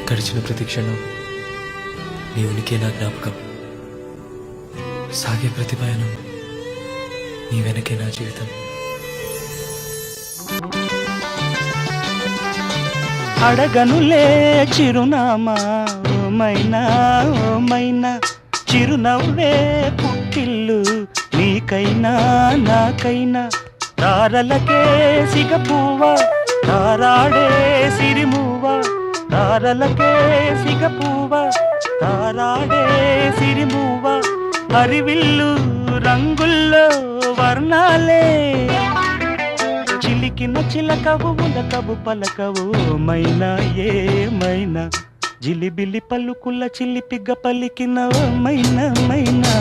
గడిచిన ప్రతి క్షణం నీ ఉనికి నా జ్ఞాపకం. సాగే ప్రతి పయనం నీ వెనకే నా జీవితం. అడగనులే చిరునామా ఓమైనా ఓమైనా, చిరునవ్వే పుట్టిల్లు నీకైనా నాకైనా. తారలకే సిగపువ్వ తారాడే సిరిమువ్వ, తారలకే సిగపువ్వ తారాడే సిరిమువ్వ. హరివిల్లు రంగుల్లో వర్ణాలే, చిలికిన చిలకవు ఉలకవు పలకవు మైనా ఏమైనా. జిలిబిలి పలుకుల చిలిపిగ పలికిన మైనా మైనా.